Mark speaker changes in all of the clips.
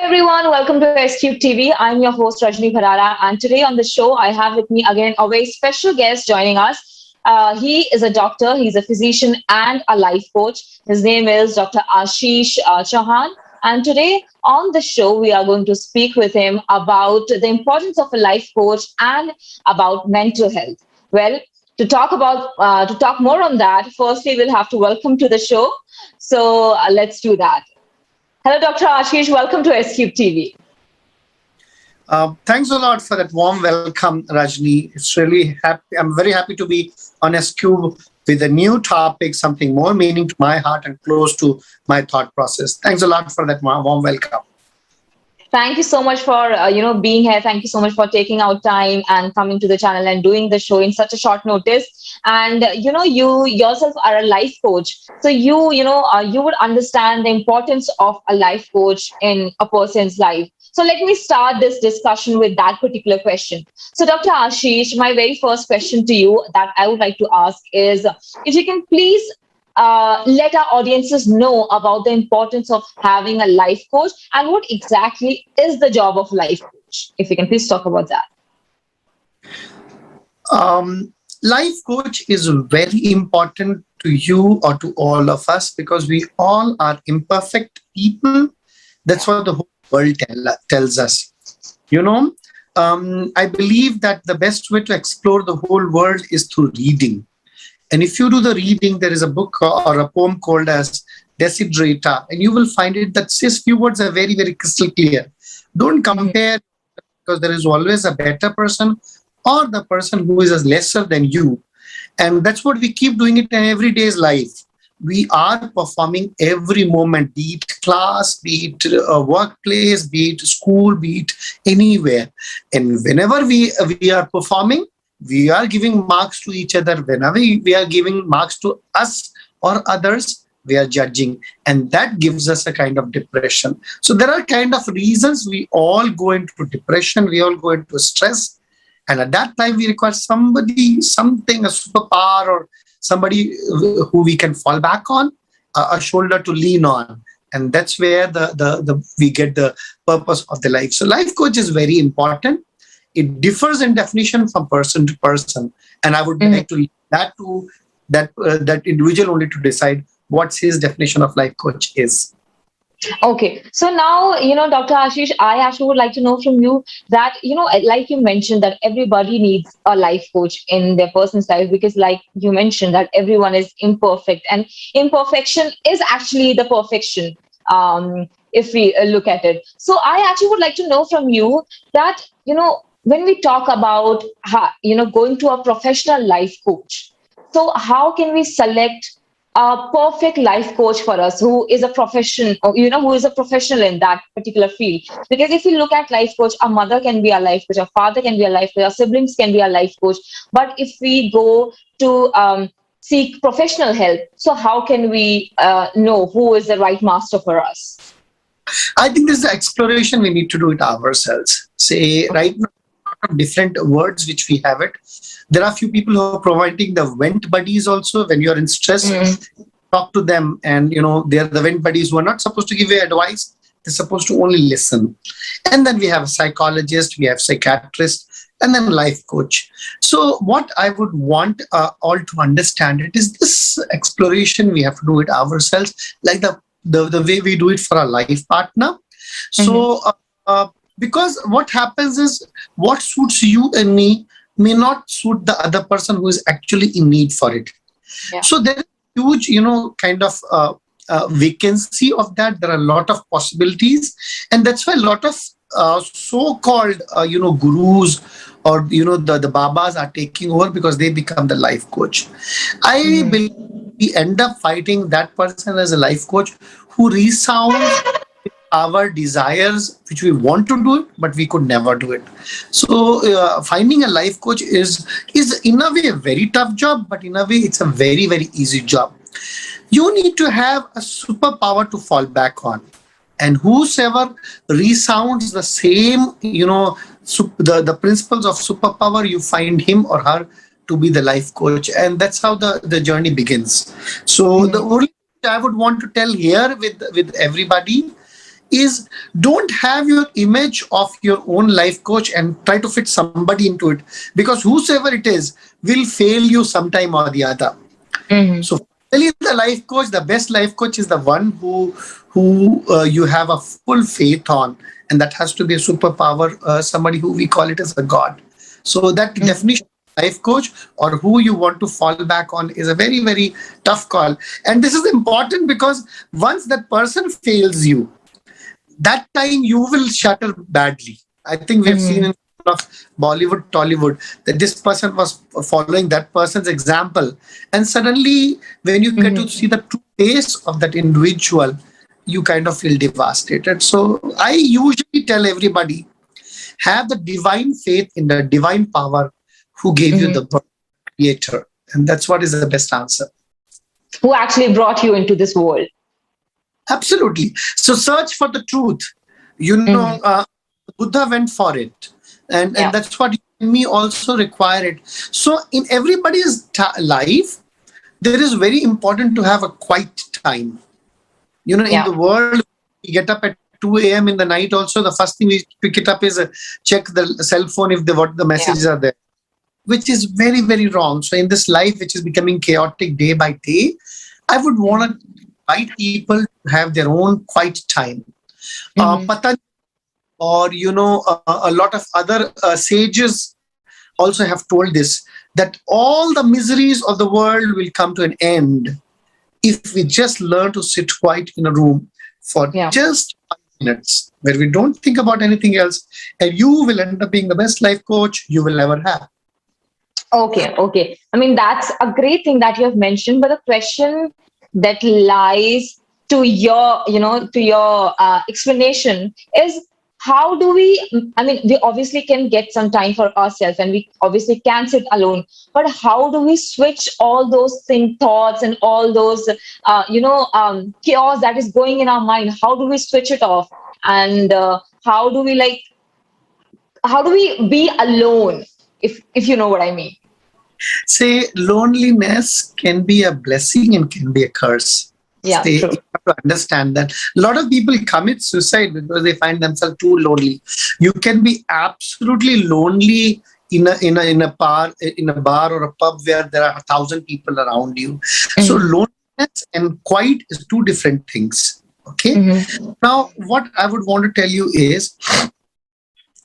Speaker 1: Everyone, welcome to SCube TV. I'm your host Rajni Bharara, and today on the show I have with me again a very special guest joining us. He is a doctor, he's a physician and a life coach. His name is Dr. Ashish Chauhan, and today on the show we are going to speak with him about the importance of a life coach and about mental health. Well, to talk more on that, firstly we'll have to welcome to the show. So let's do that. Hello, Dr. Ashish. Welcome to SCube TV.
Speaker 2: Thanks a lot for that warm welcome, Rajni. It's really happy. I'm very happy to be on SCube with a new topic, something more meaning to my heart and close to my thought process. Thanks a lot for that warm welcome.
Speaker 1: Thank you so much for being here. Thank you so much for taking out time and coming to the channel and doing the show in such a short notice. And you yourself are a life coach, so you would understand the importance of a life coach in a person's life. So let me start this discussion with that particular question. So Dr. Ashish, my very first question to you that I would like to ask is, if you can please let our audiences know about the importance of having a life coach and what exactly is the job of life coach. If you can please talk about that.
Speaker 2: Life coach is very important to you or to all of us because we all are imperfect people. That's what the whole world tells us. I believe that the best way to explore the whole world is through reading. And if you do the reading, there is a book or a poem called as Desiderata, and you will find it that says few words are very, very crystal clear. Don't compare, because there is always a better person or the person who is lesser than you. And that's what we keep doing it in everyday's life. We are performing every moment, be it class, be it a workplace, be it school, be it anywhere. And whenever we are performing, we are giving marks to each other. Whenever we are giving marks to us or others, we are judging. And that gives us a kind of depression. So there are kind of reasons we all go into depression, we all go into stress. And at that time, we require somebody, something, a superpower or somebody who we can fall back on, a shoulder to lean on. And that's where we get the purpose of the life. So life coach is very important. It differs in definition from person to person, and I would like to leave that to that individual only to decide what's his definition of life coach is.
Speaker 1: Okay, so now Dr. Ashish, I actually would like to know from you that like you mentioned that everybody needs a life coach in their person's life, because like you mentioned that everyone is imperfect, and imperfection is actually the perfection. If we look at it, so I actually would like to know from you that when we talk about going to a professional life coach, so how can we select a perfect life coach for us who is a profession, or who is a professional in that particular field? Because if you look at life coach, a mother can be a life coach, a father can be a life coach, our siblings can be a life coach. But if we go to seek professional help, so how can we know who is the right master for us?
Speaker 2: I think this is the exploration. We need to do it ourselves. Say right now, different words which we have it. There are few people who are providing the vent buddies also. When you're in stress, talk to them, and they're the vent buddies who are not supposed to give you advice. They're supposed to only listen. And then we have a psychologist, we have psychiatrist, and then life coach. So what I would want all to understand it is this exploration. We have to do it ourselves, like the way we do it for a life partner. So because what happens is what suits you and me may not suit the other person who is actually in need for it. Yeah. So there is huge, kind of vacancy of that. There are a lot of possibilities, and that's why a lot of so-called, gurus or the babas are taking over, because they become the life coach. I believe we end up fighting that person as a life coach who resounds our desires, which we want to do it, but we could never do it. So finding a life coach is in a way a very tough job, but in a way it's a very, very easy job. You need to have a superpower to fall back on. And whosoever resounds the same, the principles of superpower, you find him or her to be the life coach. And that's how the journey begins. So the only thing I would want to tell here with everybody is don't have your image of your own life coach and try to fit somebody into it, because whosoever it is will fail you sometime or the other.
Speaker 1: Mm-hmm.
Speaker 2: So finally, the life coach, the best life coach is the one who you have a full faith on, and that has to be a superpower, somebody who we call it as a god. So that definition of life coach or who you want to fall back on is a very, very tough call. And this is important because once that person fails you, that time you will shatter badly. I think we have seen
Speaker 1: Mm-hmm.
Speaker 2: in of Bollywood, Tollywood, that this person was following that person's example. And suddenly, when you get to see the true face of that individual, you kind of feel devastated. So I usually tell everybody, have the divine faith in the divine power who gave you the
Speaker 1: Mm-hmm.
Speaker 2: birth, creator. And that's what is the best answer.
Speaker 1: Who actually brought you into this world?
Speaker 2: Absolutely. So search for the truth. You know,
Speaker 1: Mm-hmm.
Speaker 2: Buddha went for it, and
Speaker 1: Yeah.
Speaker 2: that's what you and me also require it. So in everybody's life, there is very important to have a quiet time. You know, in
Speaker 1: Yeah.
Speaker 2: the world, we get up at 2 a.m. in the night. Also, the first thing we pick it up is check the cell phone if the what the
Speaker 1: Yeah.
Speaker 2: messages are there, which is very, very wrong. So in this life, which is becoming chaotic day by day, I would want to invite people to have their own quiet time.
Speaker 1: Mm-hmm.
Speaker 2: Patanjali or a lot of other sages also have told this, that all the miseries of the world will come to an end if we just learn to sit quiet in a room for
Speaker 1: Yeah.
Speaker 2: just 5 minutes where we don't think about anything else, and you will end up being the best life coach you will ever have.
Speaker 1: Okay, okay. I mean, that's a great thing that you have mentioned, but the question that lies to your, to your explanation is, how do we, I mean, we obviously can get some time for ourselves and we obviously can sit alone, but how do we switch all those thoughts and all those, chaos that is going in our mind? How do we switch it off? And how do we how do we be alone? If you know what I mean.
Speaker 2: Say loneliness can be a blessing and can be a curse.
Speaker 1: Yeah,
Speaker 2: Say, you
Speaker 1: true.
Speaker 2: have to understand that a lot of people commit suicide because they find themselves too lonely. You can be absolutely lonely in a bar or a pub where there are 1,000 people around you. So
Speaker 1: Mm-hmm.
Speaker 2: loneliness and quiet is two different things. Okay.
Speaker 1: Mm-hmm.
Speaker 2: Now, what I would want to tell you is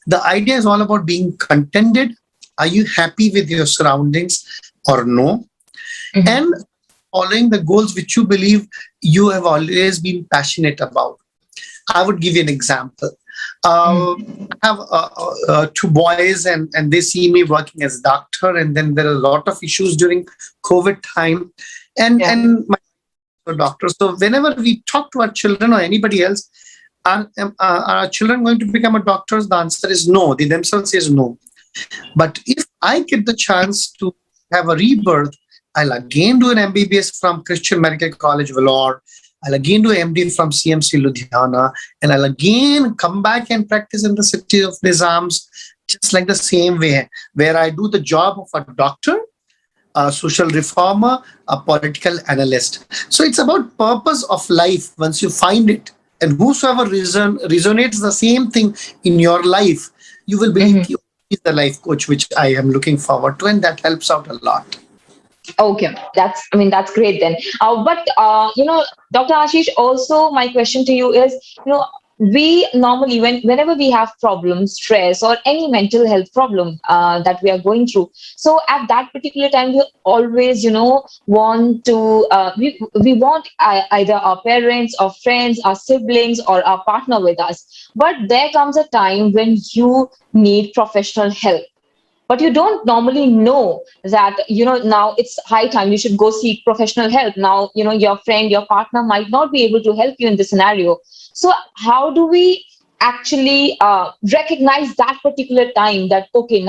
Speaker 2: the idea is all about being contented. Are you happy with your surroundings or no?
Speaker 1: Mm-hmm.
Speaker 2: And following the goals which you believe you have always been passionate about. I would give you an example. I have two boys, and they see me working as a doctor, and then there are a lot of issues during COVID time,
Speaker 1: Yeah.
Speaker 2: and my doctor. So whenever we talk to our children or anybody else, are our children going to become a doctors? The answer is no. They themselves says no. But if I get the chance to have a rebirth, I'll again do an MBBS from Christian Medical College, Vellore. I'll again do MD from CMC Ludhiana, and I'll again come back and practice in the city of Nizams, just like the same way, where I do the job of a doctor, a social reformer, a political analyst. So it's about purpose of life once you find it. And whosoever resonates the same thing in your life, you will believe
Speaker 1: Mm-hmm.
Speaker 2: he is the life coach which I am looking forward to, and that helps out a lot.
Speaker 1: Okay, I mean, that's great then. But Dr. Ashish, also my question to you is, we normally, whenever we have problems, stress, or any mental health problem that we are going through, so at that particular time, we always, want to, we want either our parents, or friends, our siblings, or our partner with us. But there comes a time when you need professional help, but you don't normally know that, now it's high time you should go seek professional help. Now, your friend, your partner might not be able to help you in this scenario. So how do we actually recognize that particular time, that okay,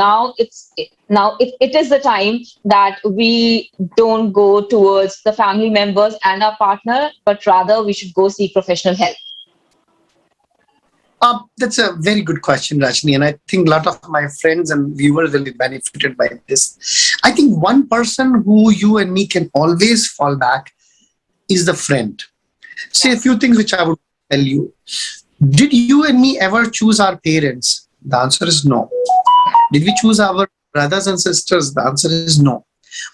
Speaker 1: it is the time that we don't go towards the family members and our partner, but rather we should go seek professional help?
Speaker 2: That's a very good question, Rajni, and I think a lot of my friends and viewers will be benefited by this. I think one person who you and me can always fall back is the friend. Say
Speaker 1: Yeah.
Speaker 2: a few things which I would tell you. Did you and me ever choose our parents? The answer is no. Did we choose our brothers and sisters? The answer is no.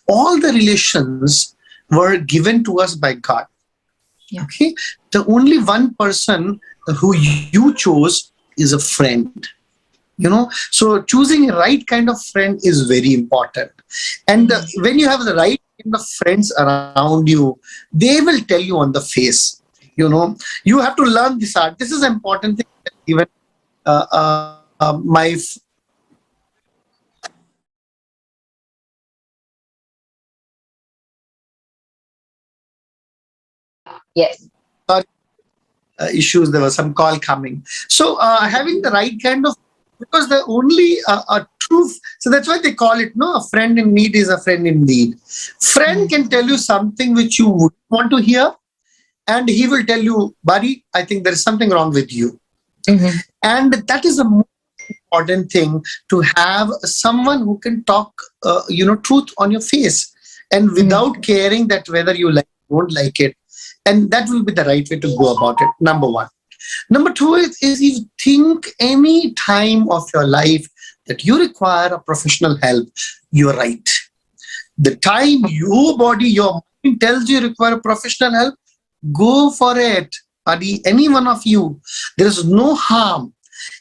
Speaker 2: All the relations were given to us by God.
Speaker 1: Yeah.
Speaker 2: Okay. The only one person who you chose is a friend. So choosing a right kind of friend is very important. And when you have the right kind of friends around you, they will tell you on the face. You have to learn this art. This is an important thing. Even my
Speaker 1: Yes.
Speaker 2: issues, there was some call coming. So having the right kind of, because the only a truth, so that's why they call it, no, a friend in need is a friend indeed. Friend can tell you something which you would want to hear, and he will tell you, buddy, I think there is something wrong with you.
Speaker 1: Mm-hmm.
Speaker 2: And that is the most important thing, to have someone who can talk truth on your face, and
Speaker 1: Mm-hmm.
Speaker 2: without caring that whether you like don't like it. And that will be the right way to go about it, number one. Number two is if you think any time of your life that you require a professional help, you're right. The time your body, your mind tells you require professional help, go for it. Buddy, any one of you, there is no harm.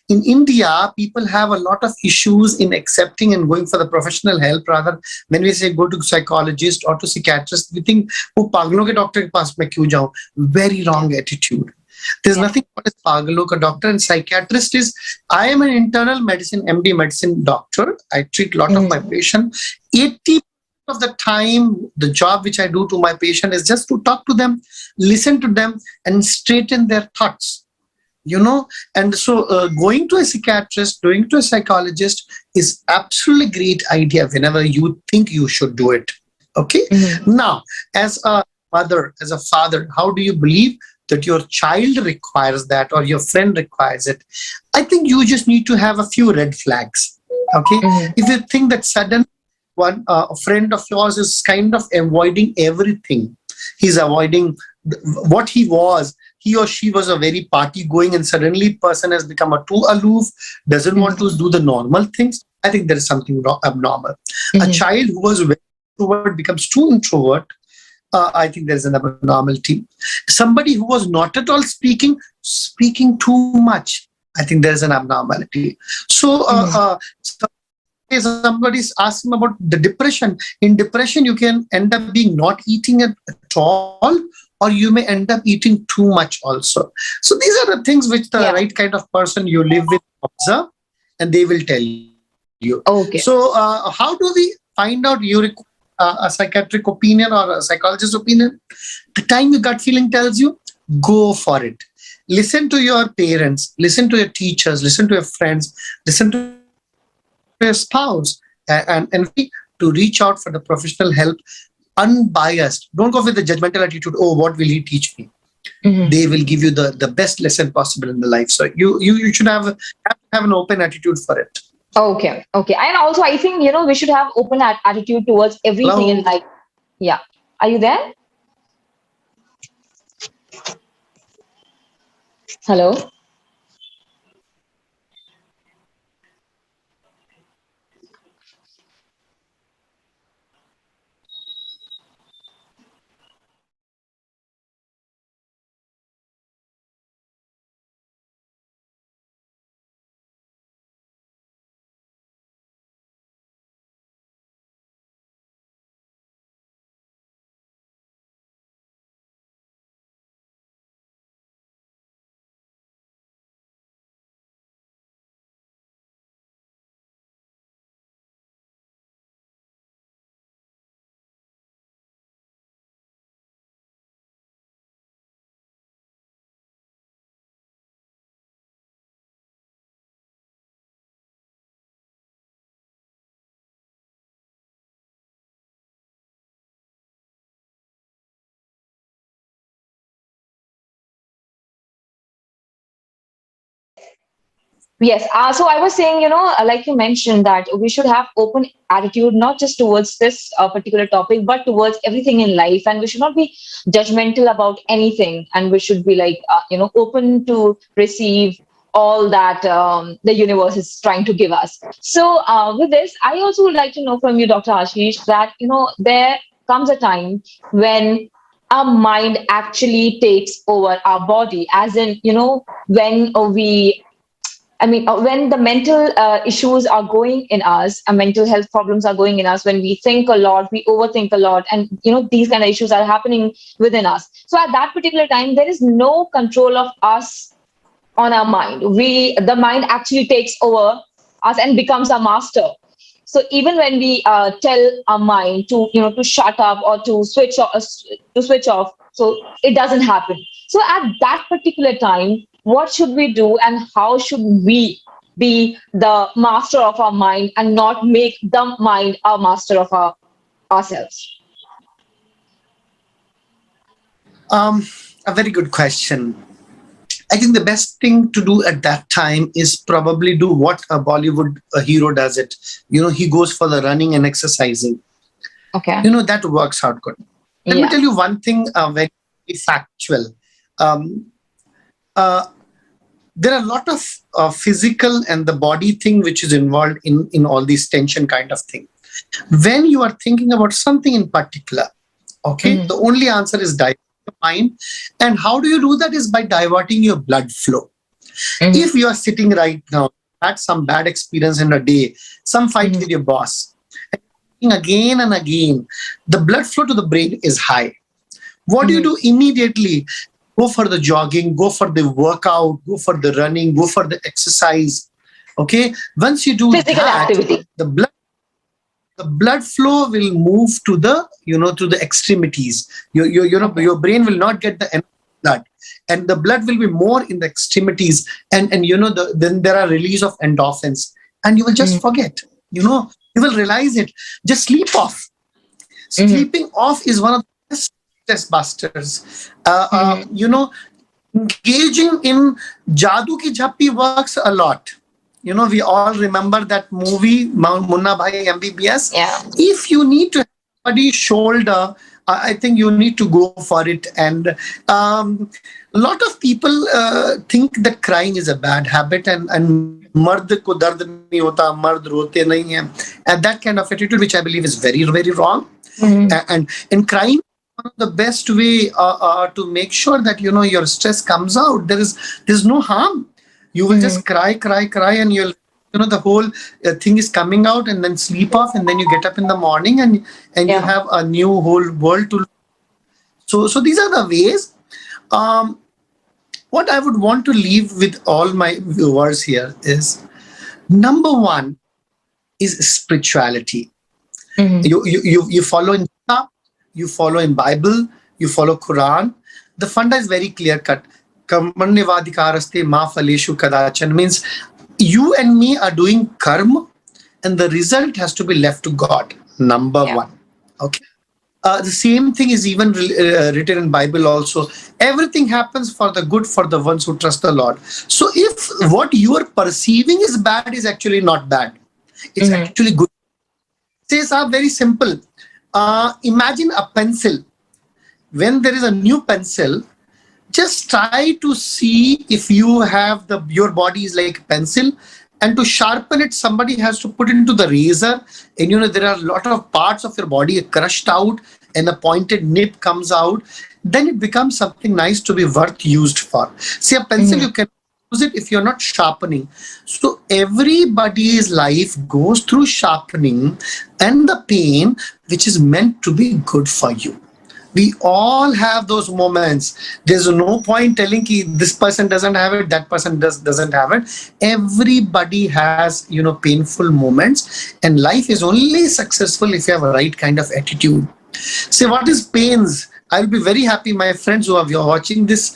Speaker 2: In India, people have a lot of issues in accepting and going for the professional help. Rather, when we say go to psychologist or to psychiatrist, we think, oh, पागलों के doctor के पास मैं क्यों जाऊं? Very wrong attitude. There's
Speaker 1: Yeah.
Speaker 2: nothing called as pagalo ka doctor, and psychiatrist is, I am an internal medicine, MD medicine doctor. I treat a lot of my
Speaker 1: Mm-hmm.
Speaker 2: patients. 80% of the time, the job which I do to my patient is just to talk to them, listen to them, and straighten their thoughts. And so going to a psychiatrist, going to a psychologist is absolutely great idea whenever you think you should do it. Okay.
Speaker 1: Mm-hmm.
Speaker 2: Now, as a mother, as a father, how do you believe that your child requires that or your friend requires it? I think you just need to have a few red flags. Okay.
Speaker 1: Mm-hmm.
Speaker 2: If you think that suddenly a friend of yours is kind of avoiding everything, he's avoiding what he or she was a very party going, and suddenly person has become a too aloof, doesn't want to do the normal things, I think there is something wrong, abnormal. A
Speaker 1: Mm-hmm.
Speaker 2: child who was very introvert becomes too introvert, I think there is an abnormality. Somebody who was not at all speaking too much, I think there is an abnormality. So
Speaker 1: Mm-hmm.
Speaker 2: somebody's asking about the depression. In depression, you can end up being not eating at all, or you may end up eating too much also. So these are the things which the
Speaker 1: Yeah.
Speaker 2: right kind of person you live with observe, and they will tell you. So
Speaker 1: Okay.
Speaker 2: how do we find out you require a psychiatric opinion or a psychologist opinion? The time your gut feeling tells you, go for it. Listen to your parents, listen to your teachers, listen to your friends, listen to your spouse, and to reach out for the professional help, unbiased. Don't go with the judgmental attitude, oh, what will he teach me?
Speaker 1: Mm-hmm.
Speaker 2: They will give you the best lesson possible in the life. So you should have an open attitude for it.
Speaker 1: Okay. Okay. And also, I think, we should have open attitude towards everything in
Speaker 2: Hello.
Speaker 1: life. Yeah. Are you there? Hello? Yes. So I was saying, like you mentioned, that we should have open attitude, not just towards this particular topic, but towards everything in life. And we should not be judgmental about anything. And we should be like, open to receive all that the universe is trying to give us. So with this, I also would like to know from you, Dr. Ashish, that, there comes a time when our mind actually takes over our body, as in, when we when the mental issues are going in us, mental health problems are going in us, when we think a lot, we overthink a lot, and these kind of issues are happening within us. So at that particular time, there is no control of us on our mind. The mind actually takes over us and becomes our master. So even when we tell our mind to shut up or to switch off, so it doesn't happen. So at that particular time, what should we do, and how should we be the master of our mind and not make the mind our master of ourselves?
Speaker 2: A very good question. I think the best thing to do at that time is probably do what a Bollywood hero does it. He goes for the running and exercising.
Speaker 1: Okay.
Speaker 2: That works out good. Let me
Speaker 1: Yeah.
Speaker 2: tell you one thing very factual. Um, uh, there are a lot of physical and the body thing which is involved in all these tension kind of thing. When you are thinking about something in particular, okay, the only answer is divert your mind. And how do you do that is by diverting your blood flow. If you are sitting right now, had some bad experience in a day, some fight with your boss, and again and again, the blood flow to the brain is high. What do you do immediately? Go for the jogging, go for the workout, go for the running, go for the exercise. Okay. Once you do
Speaker 1: Physical
Speaker 2: that,
Speaker 1: activity.
Speaker 2: the blood flow will move to the extremities. Your brain will not get the blood, and the blood will be more in the extremities, and then there are release of endorphins, and you will just forget. You will realize it. Just sleep off. Sleeping off is one of the best stress busters. Engaging in Jadoo Ki Jhappi works a lot. We all remember that movie, Munna Bhai MBBS.
Speaker 1: Yeah.
Speaker 2: If you need to have somebody's shoulder, I think you need to go for it. And a lot of people think that crying is a bad habit, and mard ko dard nahi hota, mard rote nahi hai, and that kind of attitude, which I believe is very, very wrong. And crying one of the best way to make sure that your stress comes out. There's no harm. You will just cry, and you'll the whole thing is coming out, and then sleep off, and then you get up in the morning, and you have a new whole world to. So these are the ways. What I would want to leave with all my viewers here is, number one is spirituality. You follow in Gita, you follow in Bible, you follow Quran. The funda is very clear cut. Kamanyavadikaraste ma phaleshu kadachan means you and me are doing karma, and the result has to be left to God. Number one. Okay. The same thing is even written in Bible also. Everything happens for the good for the ones who trust the Lord. So if what you are perceiving is bad, is actually not bad. It's actually good. Says are very simple. Imagine a pencil. When there is a new pencil, just try to see if you have your body is like a pencil, and to sharpen it, somebody has to put it into the razor, and there are a lot of parts of your body crushed out, and a pointed nib comes out. Then it becomes something nice to be worth used for. See, a pencil you can use it if you're not sharpening. So everybody's life goes through sharpening and the pain, which is meant to be good for you. We all have those moments. There's no point telling this person doesn't have it, that person doesn't have it. Everybody has, painful moments, and life is only successful if you have a right kind of attitude. Say, what is pains? I'll be very happy, my friends who are watching this.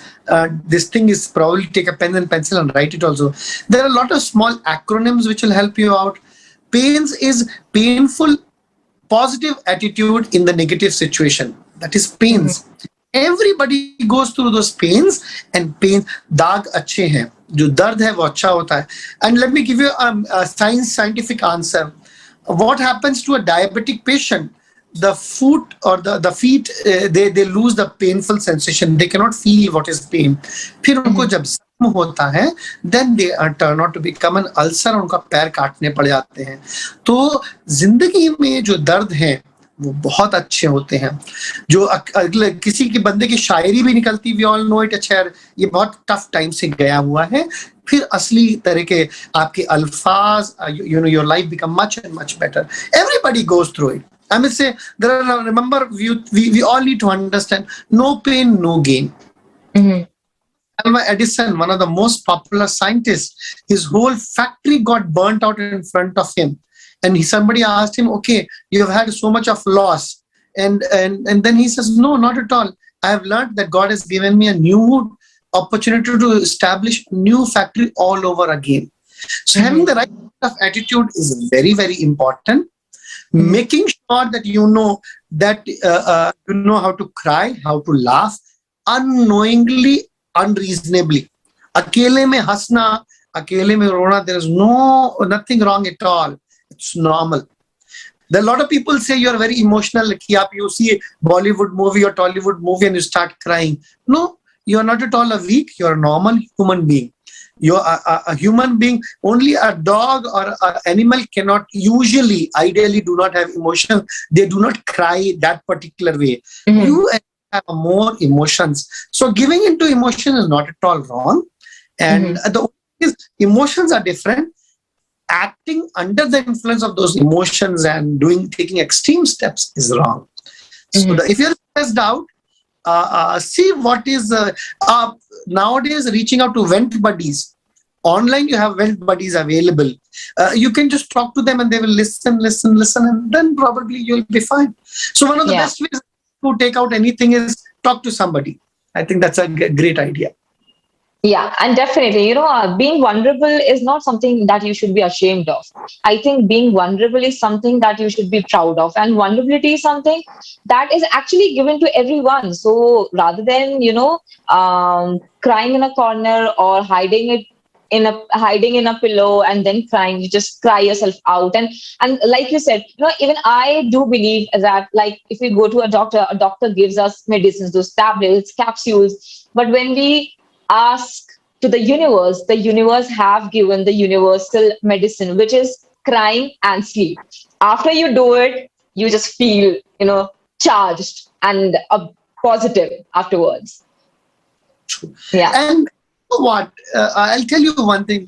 Speaker 2: This thing is probably take a pen and pencil and write it also. There are a lot of small acronyms which will help you out. Pains is painful, positive attitude in the negative situation. That is pains. Everybody goes through those pains, and pain, दाग अच्छे हैं, जो दर्द है वो अच्छा होता है. And let me give you a scientific answer. What happens to a diabetic patient? The foot or the feet, they lose the painful sensation. They cannot feel what is pain. फिर उनको जब जख्म होता है, then they turn out to become an ulcer. उनका पैर काटने पड़ जाते हैं. तो जिंदगी में जो दर्द है वो बहुत अच्छे होते हैं. जो अगले किसी के बंदे की शायरी भी निकलती, वी ऑल नो इट, अच्छा यार ये बहुत टफ टाइम से गया हुआ है, फिर असली तरह के आपके अल्फाज, you know, your life become much and much better. Everybody goes through it. I must say, remember, we all need to understand, no pain, no gain. Alva Edison, one of the most popular scientists, his whole factory got burnt out in front of him. And somebody asked him, okay, you have had so much of loss. And then he says, no, not at all. I have learned that God has given me a new opportunity to establish a new factory all over again. So having the right kind of attitude is very, very important. Making sure that you know how to cry, how to laugh, unknowingly, unreasonably. Akele mein hasna, akele mein rona, there is nothing wrong at all. It's normal. There are a lot of people say you are very emotional. Like you see a Bollywood movie or Tollywood movie and you start crying. No, you are not at all a weak. You are a normal human being. You're a human being. Only a dog or an animal cannot usually, ideally, do not have emotions. They do not cry that particular way. You have more emotions. So giving into emotion is not at all wrong. And the only thing is, emotions are different. Acting under the influence of those emotions and taking extreme steps is wrong. So if you're stressed out, see what is nowadays reaching out to vent buddies. Online, you have vent buddies available. You can just talk to them and they will listen, and then probably you'll be fine. So one of the best ways to take out anything is talk to somebody. I think that's a great idea.
Speaker 1: Yeah, and definitely, being vulnerable is not something that you should be ashamed of. I think being vulnerable is something that you should be proud of. And vulnerability is something that is actually given to everyone. So rather than, crying in a corner or hiding in a pillow and then crying, you just cry yourself out. And like you said, even I do believe that, like, if we go to a doctor gives us medicines, those tablets, capsules. But when we ask to the universe have given the universal medicine, which is crying and sleep. After you do it, you just feel, charged and positive afterwards.
Speaker 2: True. Yeah. And you know what? I'll tell you one thing.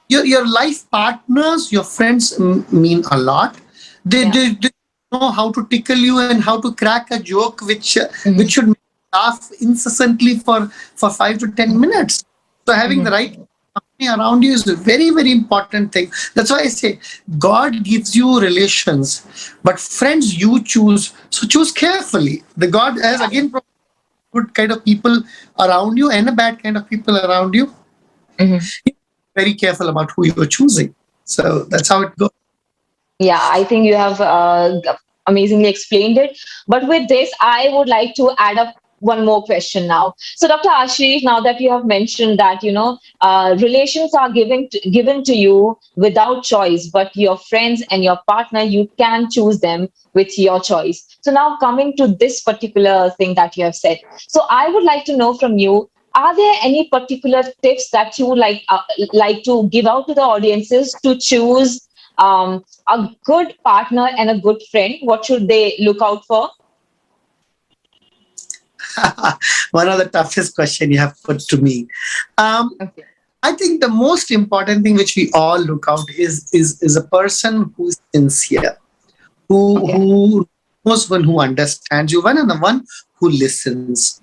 Speaker 2: Your life partners, your friends mean a lot. They know how to tickle you and how to crack a joke, which should make laugh incessantly for 5 to 10 minutes. So having the right company around you is a very, very important thing. That's why I say God gives you relations, but friends you choose. So choose carefully. The God has again good kind of people around you and a bad kind of people around you. Very careful about who you're choosing. So that's how it goes.
Speaker 1: Yeah, I think you have amazingly explained it. But with this, I would like to add up one more question now. So, Dr. Ashish, now that you have mentioned that, relations are given to you without choice, but your friends and your partner, you can choose them with your choice. So now coming to this particular thing that you have said. So I would like to know from you, are there any particular tips that you would like to give out to the audiences to choose a good partner and a good friend? What should they look out for?
Speaker 2: One of the toughest questions you have put to me. I think the most important thing which we all look out is a person who is sincere, who knows one, who understands you, and the one who listens.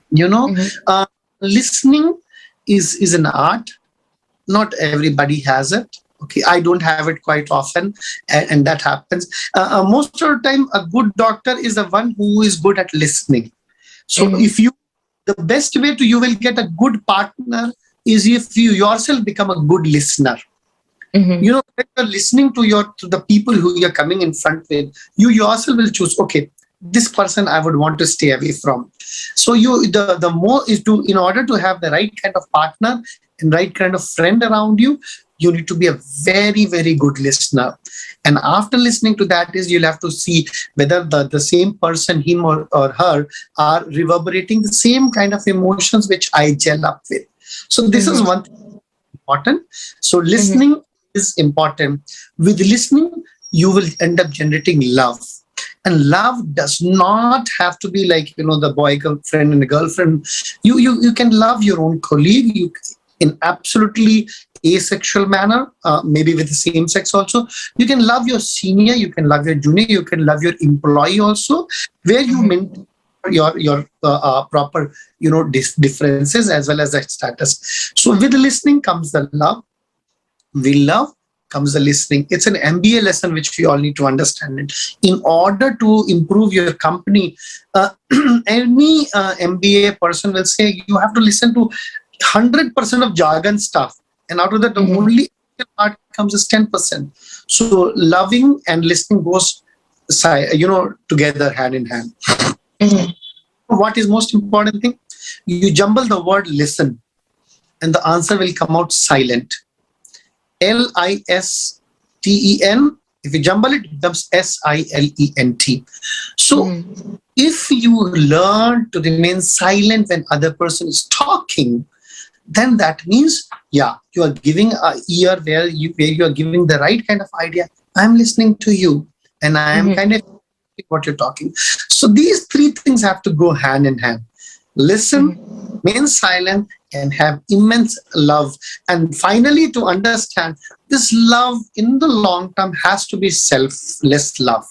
Speaker 2: Listening is an art. Not everybody has it. Okay, I don't have it quite often, and that happens. Most of the time, a good doctor is the one who is good at listening. So the best way you will get a good partner is if you yourself become a good listener. When you're listening to the people who you're coming in front with, you yourself will choose, okay, this person I would want to stay away from. So the more is to, in order to have the right kind of partner and right kind of friend around you, you need to be a very, very good listener. And after listening to that is, you'll have to see whether the same person, him or her, are reverberating the same kind of emotions which I gel up with. So this is one thing important. So listening is important. With listening, you will end up generating love. And love does not have to be like, the boy girlfriend and a girlfriend. You can love your own colleague, in absolutely asexual manner, maybe with the same sex also. You can love your senior, you can love your junior, you can love your employee also, where you maintain your proper differences as well as that status. So with listening comes the love. With love comes the listening. It's an MBA lesson which we all need to understand it. In order to improve your company, any MBA person will say you have to listen to 100% of jargon stuff, and out of that, the only part comes is 10%. So loving and listening goes, together, hand in hand. What is most important thing? You jumble the word listen, and the answer will come out silent. LISTEN. If you jumble it, it becomes SILENT. So if you learn to remain silent when other person is talking, then that means, you are giving a ear where you are giving the right kind of idea. I'm listening to you, and I am kind of what you're talking. So these three things have to go hand in hand. Listen, remain silent, and have immense love. And finally, to understand, this love in the long term has to be selfless love.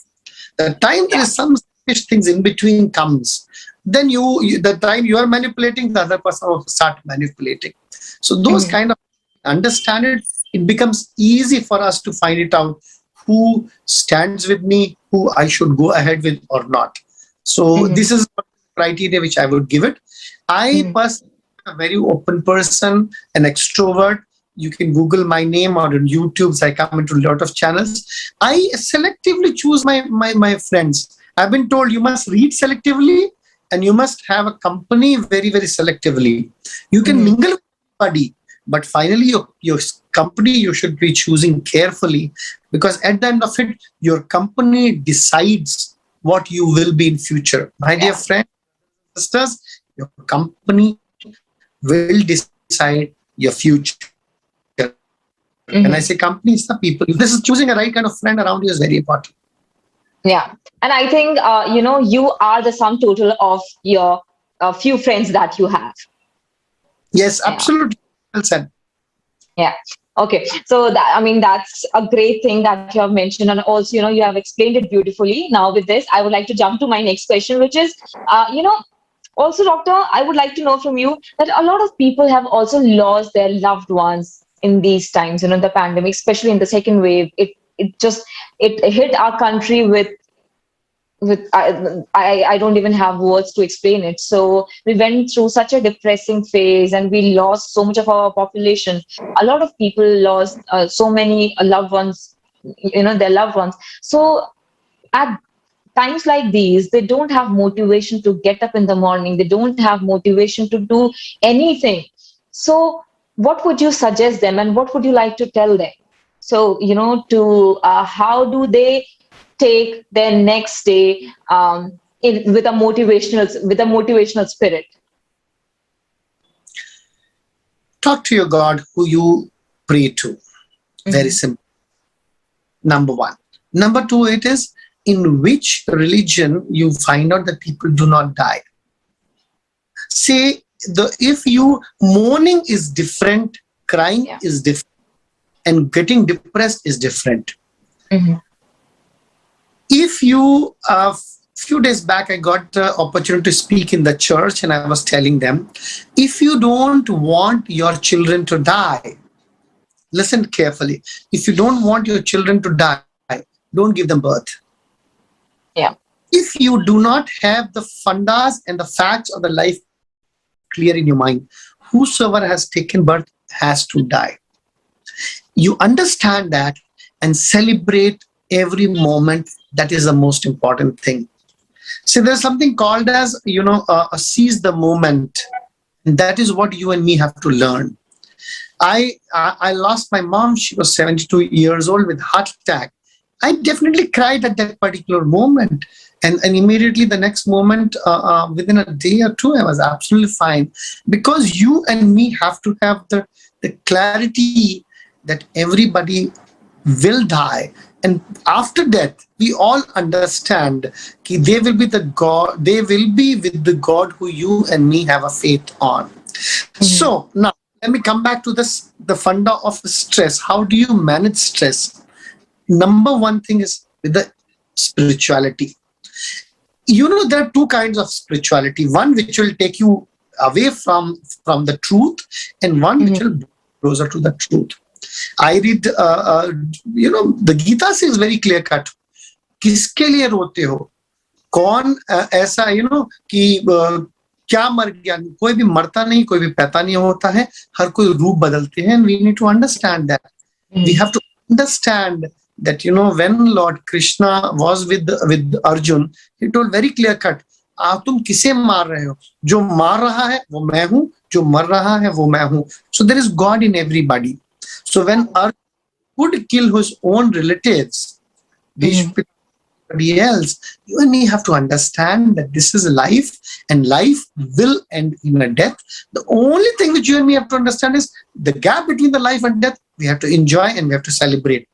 Speaker 2: The time there is some selfish things in between comes, then the time you are manipulating, the other person will start manipulating. So those kind of understand it, it becomes easy for us to find it out who stands with me, who I should go ahead with or not. So this is the criteria which I would give it. I personally am a very open person, an extrovert. You can Google my name, or on YouTube, I come into a lot of channels. I selectively choose my friends. I've been told you must read selectively, and you must have a company very, very selectively. You can mingle with anybody, but finally your company you should be choosing carefully, because at the end of it, your company decides what you will be in future. My dear friends, sisters, your company will decide your future. When I say company, it's the people. This is choosing a right kind of friend around you is very important.
Speaker 1: Yeah. And I think, you are the sum total of your few friends that you have.
Speaker 2: Yes, absolutely. Well said.
Speaker 1: Yeah. Okay. So that's a great thing that you have mentioned. And also, you have explained it beautifully. Now with this, I would like to jump to my next question, which is, also, doctor, I would like to know from you that a lot of people have also lost their loved ones in these times, the pandemic, especially in the second wave. It hit our country with I don't even have words to explain it. So we went through such a depressing phase, and we lost so much of our population. A lot of people lost so many loved ones, their loved ones. So at times like these, they don't have motivation to get up in the morning. They don't have motivation to do anything. So what would you suggest them, and what would you like to tell them? So, how do they take their next day with a motivational spirit?
Speaker 2: Talk to your God who you pray to. Very simple. Number one. Number two, it is in which religion you find out that people do not die. Say, if mourning is different, crying is different, and getting depressed is different. If you, a few days back, I got the opportunity to speak in the church, and I was telling them, if you don't want your children to die, listen carefully. If you don't want your children to die, don't give them birth.
Speaker 1: Yeah.
Speaker 2: If you do not have the fundas and the facts of the life clear in your mind, whosoever has taken birth has to die. You understand that and celebrate every moment. That is the most important thing. See, there's something called as, seize the moment. That is what you and me have to learn. I lost my mom. She was 72 years old with heart attack. I definitely cried at that particular moment. And immediately the next moment, within a day or two, I was absolutely fine. Because you and me have to have the clarity that everybody will die. And after death, we all understand that they will be the God, they will be with the God who you and me have a faith on. So now let me come back to this, the funda of stress. How do you manage stress? Number one thing is with the spirituality. There are two kinds of spirituality. One which will take you away from the truth, and one which will bring you closer to the truth. I read, the Gita says very clear cut. किसके लिए रोते हो? कौन ऐसा कि क्या मर गया? कोई भी मरता नहीं, कोई भी पैदा नहीं होता है. हर कोई रूप बदलते हैं. And we need to understand that. We have to understand that when Lord Krishna was with Arjun, he told very clear cut, तुम किसे मार रहे हो? जो मार रहा है वो मैं हूं, जो मर रहा है वो मैं हूं. So there is God in everybody. So when Arjun would kill his own relatives, somebody else, you and me have to understand that this is life, and life will end in a death. The only thing which you and me have to understand is the gap between the life and death. We have to enjoy and we have to celebrate.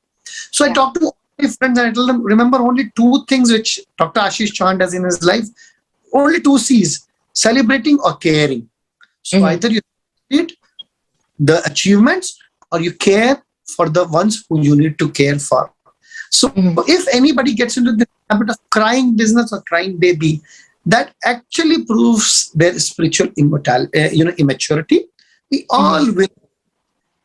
Speaker 2: So I talked to my friends and I told them, remember only two things which Dr. Ashish Chauhan does in his life. Only two C's: celebrating or caring. So either you celebrate the achievements or you care for the ones who you need to care for. So if anybody gets into the habit of crying business or crying baby, that actually proves their spiritual immaturity. We all will.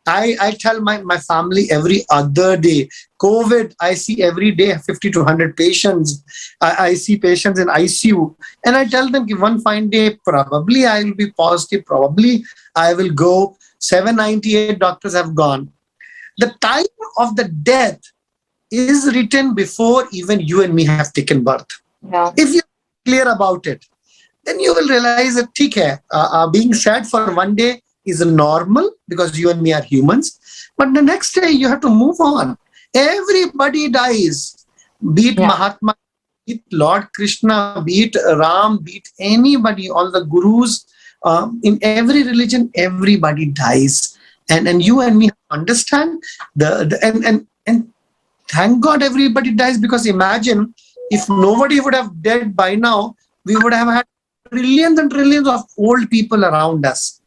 Speaker 2: I tell my family every other day, COVID, I see every day 50 to 100 patients. I see patients in ICU. And I tell them, one fine day, probably I will be positive. Probably I will go. 798 doctors have gone. The time of the death is written before even you and me have taken birth.
Speaker 1: Yeah.
Speaker 2: If you're clear about it, then you will realize that being sad for one day is normal because you and me are humans. But the next day you have to move on. Everybody dies. Be it Mahatma, be it Lord Krishna, be it Ram, be it anybody, all the gurus. In every religion, everybody dies. And you and me understand and thank God everybody dies, because imagine if nobody would have died by now, we would have had trillions and trillions of old people around us.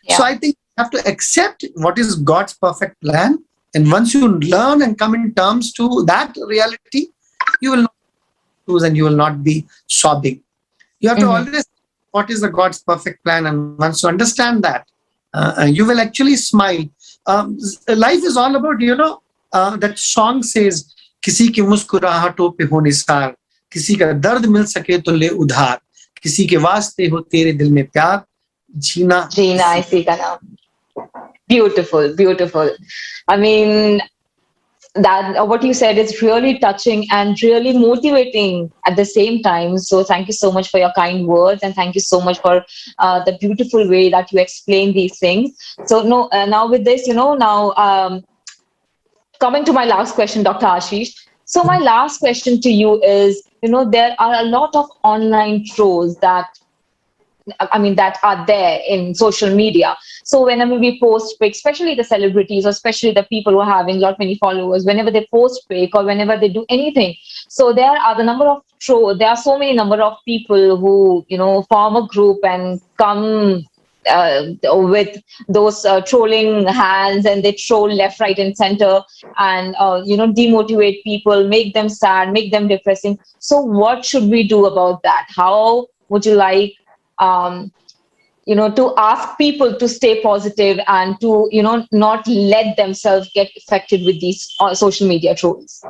Speaker 2: So I think you have to accept what is God's perfect plan. And once you learn and come in terms to that reality, you will not lose and you will not be sobbing. You have to always what is the God's perfect plan. And once you understand that, you will actually smile. Life is all about, that song says, किसी की मुस्कुराहटों पे हो निसार, किसी का दर्द मिल सके तो ले उधार, किसी के वास्ते हो तेरे दिल में प्यार, जीना
Speaker 1: इसी का नाम. Beautiful. I mean, that what you said is really touching and really motivating at the same time. So thank you so much for your kind words, and thank you so much for the beautiful way that you explain these things. So now with this, coming to my last question, Dr. Ashish. So my last question to you is, there are a lot of online trolls that are there in social media. So whenever we post pics, especially the celebrities or especially the people who are having many followers, whenever they post pic or whenever they do anything, so there are so many number of people who, form a group and come with those trolling hands, and they troll left, right, and center, and demotivate people, make them sad, make them depressing. So what should we do about that? How would you like to ask people to stay positive and to not let themselves get affected with these social media trolls?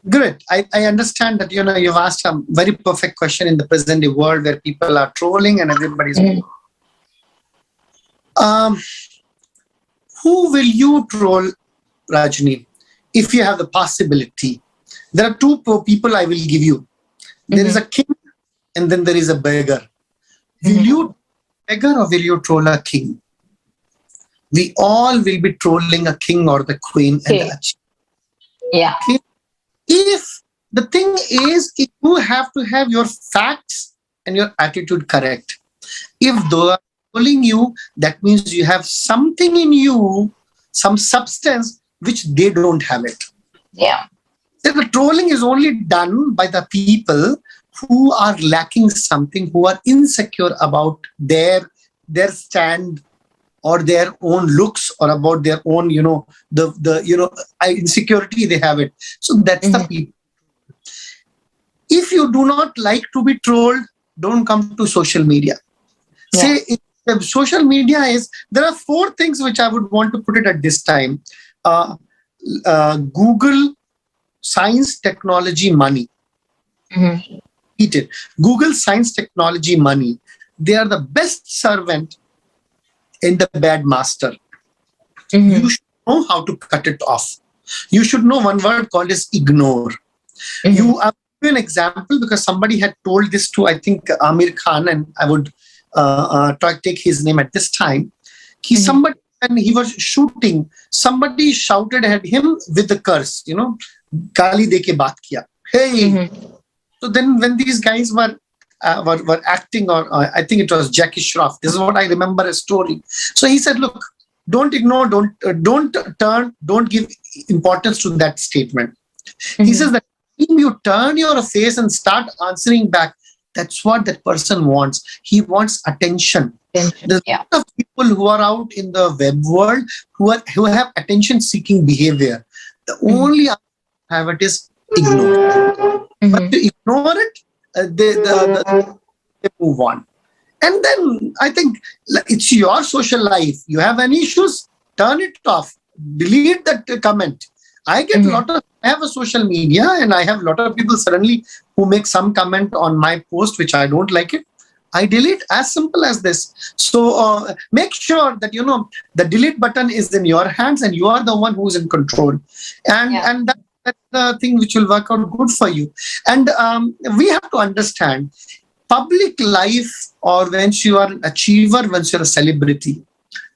Speaker 2: Great. I understand that you've asked a very perfect question in the present day world where people are trolling and everybody's who will you troll, Rajni, if you have the possibility? There are two people I will give you. There is a king and then there is a beggar. Will you beggar or will you troll a king? We all will be trolling a king or the queen and
Speaker 1: Okay.
Speaker 2: a chief.
Speaker 1: Yeah.
Speaker 2: Okay? If the thing is, if you have to have your facts and your attitude correct. If they are trolling you, that means you have something in you, some substance which they don't have it.
Speaker 1: Yeah.
Speaker 2: So the trolling is only done by the people who are lacking something, who are insecure about their stand or their own looks or about their own, insecurity they have it. So that's the people. If you do not like to be trolled, don't come to social media.
Speaker 1: Yeah.
Speaker 2: Say social media is, there are 4 things which I would want to put it at this time. Google, science, technology, money. Eat it. Google, science, technology, money. They are the best servant and the bad master. You should know how to cut it off. You should know one word called as ignore. You I'll give you an example because somebody had told this to, I think, Amir Khan, and I would try to take his name at this time. Somebody, when he was shooting, somebody shouted at him with the curse, Gali de ke baat kiya. Hey. So then when these guys were acting, or I think it was Jackie Shroff. This is what I remember a story. So he said, look, don't ignore, don't give importance to that statement. He says that when you turn your face and start answering back, that's what that person wants. He wants attention. There's a lot of people who are out in the web world who have attention-seeking behavior. The only answer I have it is ignore. But to ignore it, they move on. And then I think it's your social life. You have any issues, turn it off. Delete that comment. I get I have a social media and I have a lot of people suddenly who make some comment on my post which I don't like it. I delete, as simple as this. So make sure that the delete button is in your hands and you are the one who is in control. And that's the thing which will work out good for you. And we have to understand public life, or when you are an achiever, once you're a celebrity,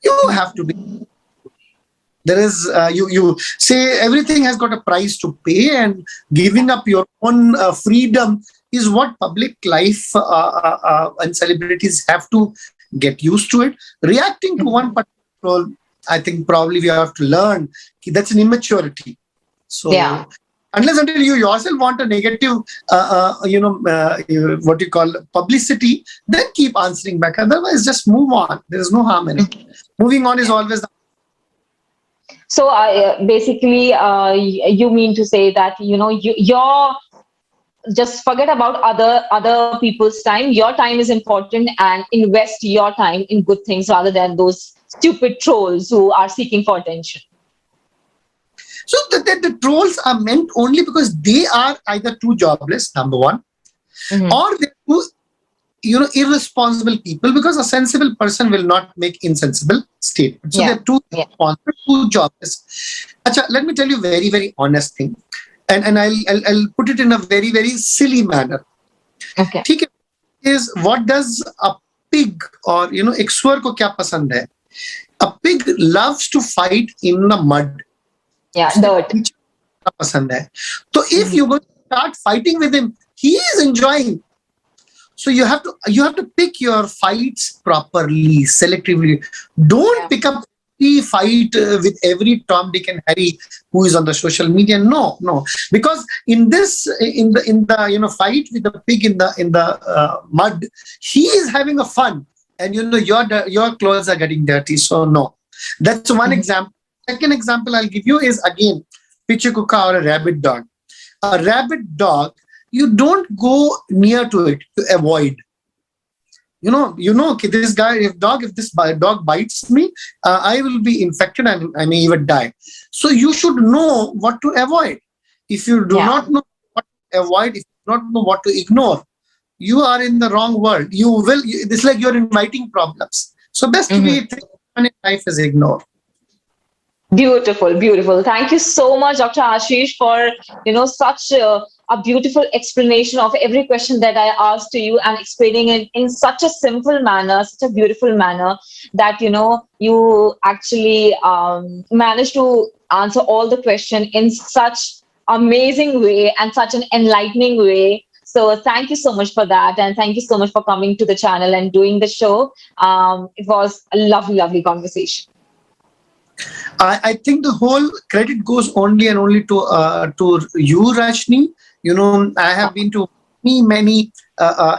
Speaker 2: you have to be. There is, you say everything has got a price to pay, and giving up your own freedom is what public life and celebrities have to get used to it. Reacting to one particular role, I think probably we have to learn that's an immaturity. So unless until you yourself want a negative, what you call publicity, then keep answering back. Otherwise, just move on. There is no harm in it. Moving on is always the.
Speaker 1: So basically, you mean to say that you're just forget about other people's time. Your time is important, and invest your time in good things rather than those stupid trolls who are seeking for attention.
Speaker 2: So the trolls are meant only because they are either too jobless, number one, or they're too irresponsible people, because a sensible person will not make insensible statements. So they're too irresponsible, too jobless. Achha, let me tell you a very, very honest thing. And I'll put it in a very, very silly manner.
Speaker 1: Okay.
Speaker 2: Is what does a pig or ईश्वर को क्या पसंद है? A pig loves to fight in the mud.
Speaker 1: Yeah, dirt.
Speaker 2: पसंद है. So if you go start fighting with him, he is enjoying. So you have to pick your fights properly, selectively. Don't pick up the fight with every Tom, Dick, and Harry who is on the social media. No, because in the fight with the pig in the mud, he is having a fun, and your clothes are getting dirty. So no, that's one example. Second example I'll give you is again pichu kuka or a rabid dog. A rabid dog, you don't go near to it to avoid. This guy, if this dog bites me, I will be infected and I may even die. So you should know what to avoid. If you do not know what to avoid, if you do not know what to ignore, you are in the wrong world. It's like you're inviting problems. So best to be in life is ignore.
Speaker 1: Beautiful. Thank you so much, Dr. Ashish, for such a beautiful explanation of every question that I asked to you, and explaining it in such a simple manner, such a beautiful manner, that you actually managed to answer all the question in such amazing way and such an enlightening way. So thank you so much for that, and thank you so much for coming to the channel and doing the show. It was a lovely, lovely conversation.
Speaker 2: I think the whole credit goes only and only to you, Rajni. I have been to many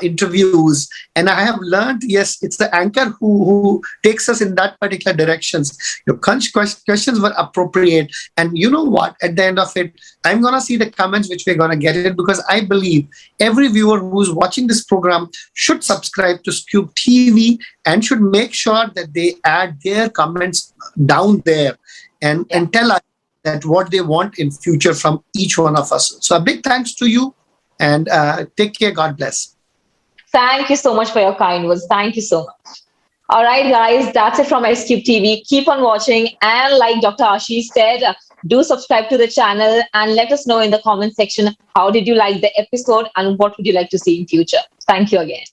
Speaker 2: interviews, and I have learned. Yes, it's the anchor who takes us in that particular directions. Your questions were appropriate, and you know what? At the end of it, I'm gonna see the comments which we're gonna get it, because I believe every viewer who's watching this program should subscribe to Scoop TV and should make sure that they add their comments down there and tell us that what they want in future from each one of us. So a big thanks to you, and take care. God bless.
Speaker 1: Thank you so much for your kind words. Thank you so much. All right, guys, that's it from SCube TV. Keep on watching, and like Dr. Ashish said, do subscribe to the channel and let us know in the comment section how did you like the episode and what would you like to see in future. Thank you again.